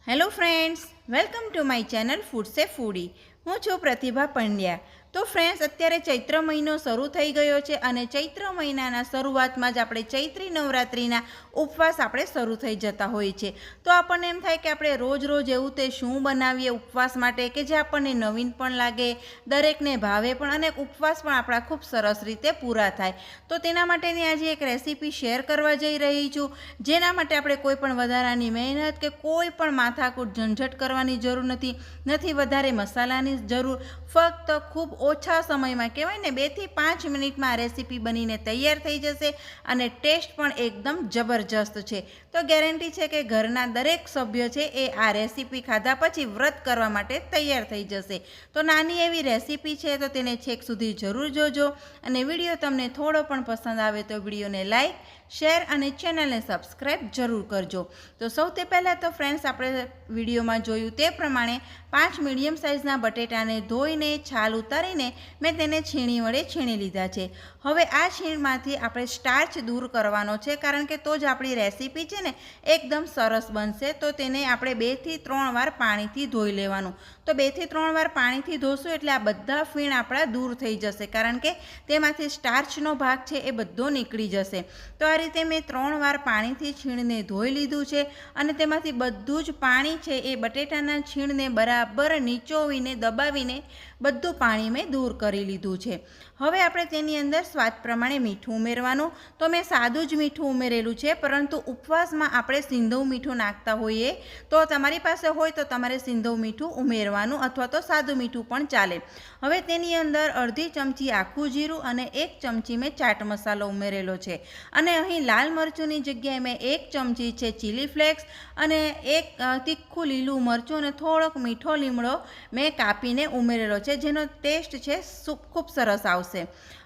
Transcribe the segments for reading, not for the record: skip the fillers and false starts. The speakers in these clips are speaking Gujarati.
Hello friends, welcome to my channel food સે ફૂડી। હું છું પ્રતિભા પંડ્યા। તો ફ્રેન્ડ્સ, અત્યારે ચૈત્ર મહિનો શરૂ થઈ ગયો છે અને ચૈત્ર મહિનાના શરૂઆતમાં જ આપણે ચૈત્રી નવરાત્રિના ઉપવાસ આપણે શરૂ થઈ જતા હોય છે। તો આપણને એમ થાય કે આપણે રોજ રોજ એવું તે શું બનાવીએ ઉપવાસ માટે કે જે આપણને નવીન પણ લાગે, દરેકને ભાવે પણ અને ઉપવાસ પણ આપણા ખૂબ સરસ રીતે પૂરા થાય। તો તેના માટેની આજે એક રેસીપી શેર કરવા જઈ રહી છું, જેના માટે આપણે કોઈ પણ વધારાની મહેનત કે કોઈ પણ માથાકૂટ ઝંઝટ કરવાની જરૂર નથી વધારે મસાલાની જરૂર। ફક્ત ખૂબ ઓછા સમયમાં કહેવાય ને 2 થી 5 મિનિટમાં આ રેસીપી બનીને તૈયાર થઈ જશે અને ટેસ્ટ પણ એકદમ જબરજસ્ત છે। તો ગેરંટી છે કે ઘરના દરેક સભ્ય છે એ આ રેસીપી ખાધા પછી વ્રત કરવા માટે તૈયાર થઈ જશે। તો નાની એવી રેસીપી છે, તો તેને છેક સુધી જરૂર જોજો અને વિડીયો તમને થોડો પણ પસંદ આવે તો વિડીયોને લાઈક, શેર અને ચેનલને સબસ્ક્રાઈબ જરૂર કરજો। તો સૌથી પહેલાં તો ફ્રેન્ડ્સ, આપણે વિડીયોમાં જોયું તે પ્રમાણે 5 મીડિયમ સાઇઝના બટેટાને ધોઈને છાલ ઉતારીને મેં તેને છીણી વડે છીણી લીધા છે। હવે આ છીણમાંથી આપણે સ્ટાર્ચ દૂર કરવાનો છે, કારણ કે તો જ આપણી રેસીપી છે ને એકદમ સરસ બનશે। તો તેને આપણે 2 થી 3 વાર પાણીથી ધોઈ લેવાનું। તો 2 થી 3 વાર પાણીથી ધોશું એટલે આ બધા ફીણ આપણા દૂર થઈ જશે, કારણ કે તેમાંથી સ્ટાર્ચનો ભાગ છે એ બધો નીકળી જશે। તો આ રીતે મેં 3 વાર પાણીથી છીણને ધોઈ લીધું છે અને તેમાંથી બધું જ પાણી છે એ બટેટાના છીણને બરાબર નીચોવીને દબાવીને બધું પાણી મેં દૂર કરી લીધું છે। હવે આપણે તેની અંદર સ્વાદ પ્રમાણે મીઠું ઉમેરવાનું। તો મેં સાદું જ મીઠું ઉમેરેલું છે, પરંતુ ઉપવાસમાં આપણે સિંધવ મીઠું નાખતા હોઈએ, તો તમારી પાસે હોય તો તમારે સિંધવ મીઠું ઉમેરવાનું અથવા તો સાદું મીઠું પણ ચાલે। હવે તેની અંદર અડધી ચમચી આખું જીરું અને 1 ચમચી મેં ચાટ મસાલો ઉમેરેલો છે અને અહીં લાલ મરચુંની જગ્યાએ મેં 1 ચમચી છે ચીલી ફ્લેક્સ અને 1 તીખું લીલું મરચું અને થોડોક મીઠો લીમડો મેં કાપીને ઉમેરેલો છે, જેનો ટેસ્ટ છે ખૂબ સરસ આવશે।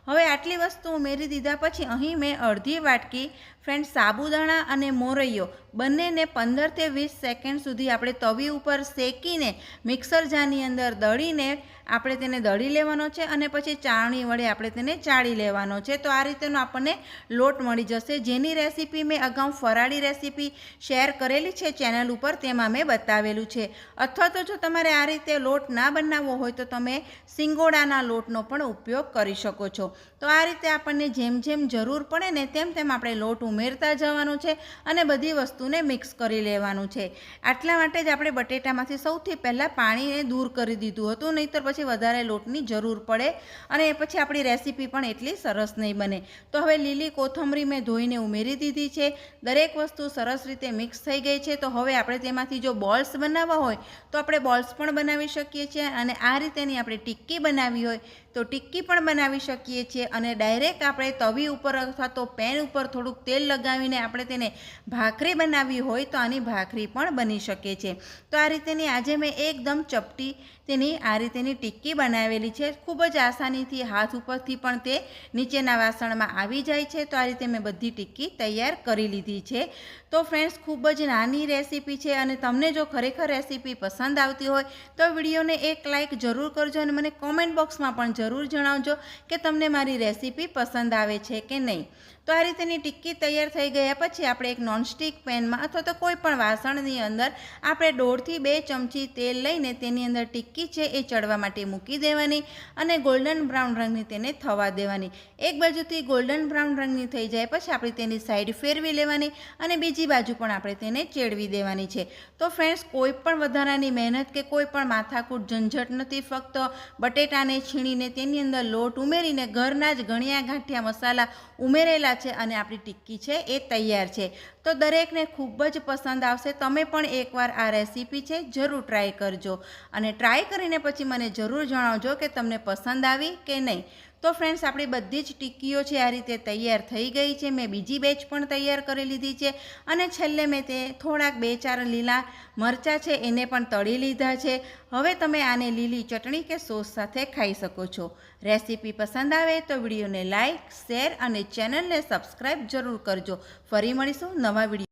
હવે આટલી વસ્તુ ઉમેરી દીધા પછી અહીં મેં અડધી વાટકી ફ્રેન્ડ સાબુદાણા અને મોરૈયો બંનેને 15 થી 20 સેકન્ડ સુધી આપણે તવી ઉપર શેકીને મિક્સર જારની અંદર દળીને આપણે તેને દળી લેવાનો છે અને પછી ચાળણી વડે આપણે તેને ચાળી લેવાનો છે। તો આ રીતેનો આપણને લોટ મળી જશે, જેની રેસીપી મેં અગાઉ ફરાળી રેસીપી શેર કરેલી છે ચેનલ ઉપર, તેમાં મેં બતાવેલું છે। અથવા તો જો તમારે આ રીતે લોટ ના બનાવવો હોય તો તમે સિંગોડાના લોટનો પણ ઉપયોગ કરી શકો છો। તો આ રીતે આપણને જેમ જેમ જરૂર પડે ને તેમ તેમ આપણે લોટ ઉમેરતા જવાનું છે અને બધી વસ્તુને મિક્સ કરી લેવાનું છે। આટલા માટે જ આપણે બટેટામાંથી સૌથી પહેલાં પાણીને દૂર કરી દીધું હતું, નહીંતર પછી વધારે લોટની જરૂર પડે અને પછી આપણી રેસીપી પણ એટલી સરસ નહીં બને। તો હવે લીલી કોથમરી મેં ધોઈને ઉમેરી દીધી છે। દરેક વસ્તુ સરસ રીતે મિક્સ થઈ ગઈ છે। તો હવે આપણે તેમાંથી જો બોલ્સ બનાવવા હોય તો આપણે બોલ્સ પણ બનાવી શકીએ છીએ અને આ રીતેની આપણે ટિક્કી બનાવી હોય તો ટિક્કી પણ બનાવી શકીએ છીએ અને ડાયરેક્ટ આપણે તવી ઉપર અથવા તો પેન ઉપર થોડુંક તેલ લગાવીને આપણે તેને ભાખરી બનાવવી હોય તો આની ભાખરી પણ બની શકે છે। તો આ રીતેની આજે મેં એકદમ ચપટી તેની આ રીતેની ટિક્કી બનાવેલી છે। ખૂબ જ આસાનીથી હાથ ઉપરથી પણ તે નીચેના વાસણમાં આવી જાય છે। તો આ રીતે મેં બધી ટિક્કી તૈયાર કરી લીધી છે। તો ફ્રેન્ડ્સ, ખૂબ જ નાની રેસીપી છે અને તમને જો ખરેખર રેસીપી પસંદ આવતી હોય તો વિડીયોને એક લાઇક જરૂર કરજો અને મને કોમેન્ટ બોક્સમાં પણ જરૂર જણાવજો કે તમને મારી રેસીપી પસંદ આવે છે કે નહીં। તો આ રીતેની ટિક્કી તૈયાર થઈ ગયા પછી આપણે એક નોનસ્ટિક પેનમાં અથવા તો કોઈ પણ વાસણની અંદર આપણે 1.5 થી 2 ચમચી તેલ લઈને તેની અંદર ટિક્કી છે એ ચડવા માટે મૂકી દેવાની અને ગોલ્ડન બ્રાઉન રંગની તેને થવા દેવાની। એક બાજુથી ગોલ્ડન બ્રાઉન રંગની થઈ જાય પછી આપણે તેની સાઈડ ફેરવી લેવાની અને બીજી બાજુ પણ આપણે તેને ચેડવી દેવાની છે। તો ફ્રેન્ડ્સ, કોઈ પણ વધારાની મહેનત કે કોઈ પણ માથાકૂટ ઝંઝટ નથી। ફક્ત બટેટાને છીણીને તેની અંદર લોટ ઉમેરીને ઘરના જ ગણ્યા ગાંઠિયા મસાલા ઉમેરેલા છે અને આપણી ટિક્કી છે એ તૈયાર છે। તો દરેકને ખૂબ જ પસંદ આવશે। તમે પણ એકવાર આ રેસીપી છે જરૂર ટ્રાય કરજો અને ટ્રાય કરીને પછી મને જરૂર જણાવજો કે તમને પસંદ આવી કે નહીં। તો ફ્રેન્ડ્સ, આપણી બધી જ ટિક્કીઓ છે આ રીતે તૈયાર થઈ ગઈ છે। મેં બીજી બેચ પણ તૈયાર કરી લીધી છે અને છેલ્લે મેં તે થોડાક 2-4 લીલા મરચાં છે એને પણ તળી લીધા છે। હવે તમે આને લીલી ચટણી કે સોસ સાથે ખાઈ શકો છો। રેસીપી પસંદ આવે તો વિડીયોને લાઇક, શેર અને ચેનલને સબસ્ક્રાઈબ જરૂર કરજો। ફરી મળીશું નવા વિડીયો।